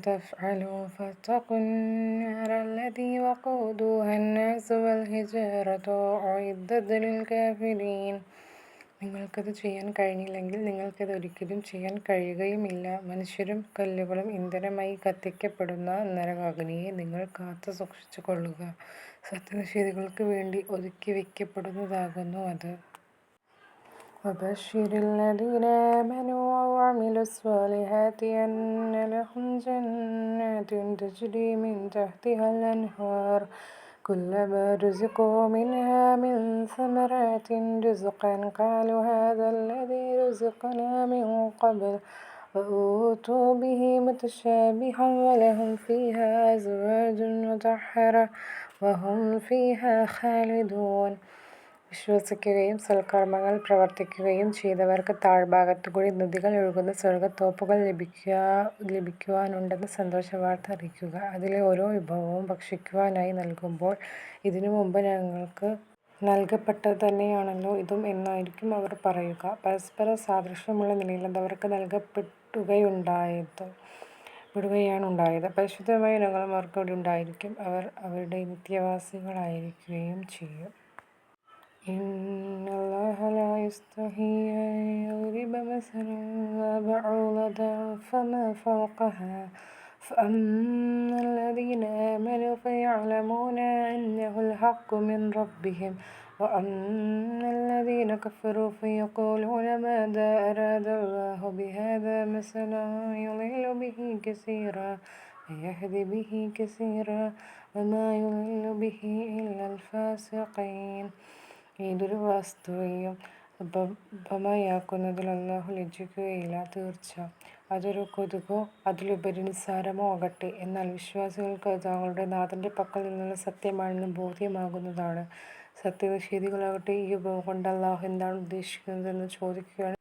تفعلوا فاتقوا النار التي وقودها الناس والحجارة أعدت للكافرين. നിങ്ങൾക്കത് ചെയ്യാൻ കഴിഞ്ഞില്ലെങ്കിൽ നിങ്ങൾക്കത് ഒരിക്കലും ചെയ്യാൻ കഴിയുകയുമില്ല. മനുഷ്യരും കല്ലുകളും ഇന്ധനമായി കത്തിക്കപ്പെടുന്ന നരകാഗ്നിയെ നിങ്ങൾ കാത്തു സൂക്ഷിച്ചു കൊള്ളുക. സത്യനിഷേധികൾക്ക് വേണ്ടി ഒതുക്കി വയ്ക്കപ്പെടുന്നതാകുന്നു അത്. وبشر الذين آمنوا وعملوا الصالحات أن لهم جنات تجري من تحتها الأنهار كلما رزقوا منها من ثمرات رزقا قالوا هذا الذي رزقنا من قبل وأوتوا به متشابها ولهم فيها أزواج مطهرة وهم فيها خالدون. വിശ്വസിക്കുകയും സൽക്കർമ്മങ്ങൾ പ്രവർത്തിക്കുകയും ചെയ്തവർക്ക് താഴ്ഭാഗത്തുകൂടി നദികൾ ഒഴുകുന്ന സ്വർഗ്ഗത്തോപ്പുകൾ ലഭിക്കുവാനുണ്ടെന്ന് സന്തോഷവാർത്ത അറിയിക്കുക. അതിലെ ഓരോ വിഭവവും ഭക്ഷിക്കുവാനായി നൽകുമ്പോൾ ഇതിനു മുമ്പ് ഞങ്ങൾക്ക് നൽകപ്പെട്ടത് തന്നെയാണല്ലോ ഇതും എന്നായിരിക്കും അവർ പറയുക. പരസ്പര സാദൃശ്യമുള്ള നിലയിൽ അത് അവർക്ക് നൽകപ്പെടുകയാണുണ്ടായത്. പരിശുദ്ധമായ ഇനങ്ങളും അവർക്ക് അവിടെ ഉണ്ടായിരിക്കും. അവർ അവിടെ നിത്യവാസികളായിരിക്കുകയും ചെയ്യും. إن الله لا يستحي أن يضرب مثلا ما بعوضة فما فوقها فأما الذين آمنوا فيعلمون أنه الحق من ربهم وأما الذين كفروا فيقولون ماذا أراد الله بهذا مثلا يضل به كثيرا ويهدي به كثيرا وما يضل به إلا الفاسقين. ഏതൊരു വസ്തുവെയും ഉപമയാക്കുന്നതിൽ അല്ലാഹു ലജ്ജിക്കുകയില്ല. തീർച്ച അതൊരു കൊതുകോ അതിലുപരി നിസ്സാരമോ ആകട്ടെ, എന്നാൽ വിശ്വാസികൾക്ക് അത് തങ്ങളുടെ നാഥന്റെ പക്കൽ നിന്നുള്ള സത്യമാണെന്ന് ബോധ്യമാകുന്നതാണ്. സത്യനിഷേധികളാകട്ടെ ഈ ഉപമ കൊണ്ട് അല്ലാഹു എന്താണ് ഉദ്ദേശിക്കുന്നതെന്ന് ചോദിക്കുകയാണ്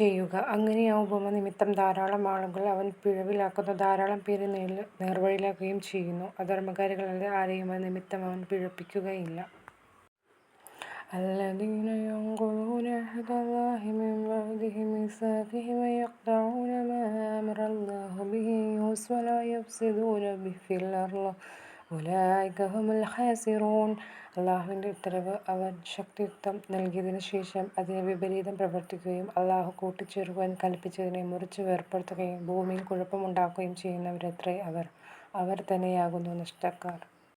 ചെയ്യുക. അങ്ങനെ ആ ഉപമ നിമിത്തം ധാരാളം ആളുകൾ അവൻ പിഴവിലാക്കുന്നു, ധാരാളം പേരെ നേർവഴിയിലാക്കുകയും ചെയ്യുന്നു. അധർമ്മകാരികളല്ലാതെ ആരെയും അത് നിമിത്തം അവൻ പിഴപ്പിക്കുകയില്ല. الذين ينقضون عهد الله من بعد ميثاقه ويقطعون ما أمر الله به يوصل ويفسدون في الأرض أولئك هم الخاسرون. അള്ളാഹുവിൻ്റെ ഉത്തരവ് അവൻ ശക്തിയുക്തം നൽകിയതിനു ശേഷം അതിന് വിപരീതം പ്രവർത്തിക്കുകയും അള്ളാഹു കൂട്ടിച്ചേർക്കുവാൻ കൽപ്പിച്ചതിനെ മുറിച്ച് വേർപ്പെടുത്തുകയും ഭൂമിയിൽ കുഴപ്പമുണ്ടാക്കുകയും ചെയ്യുന്നവരത്രേ അവർ തന്നെയാകുന്നു നഷ്ടക്കാർ.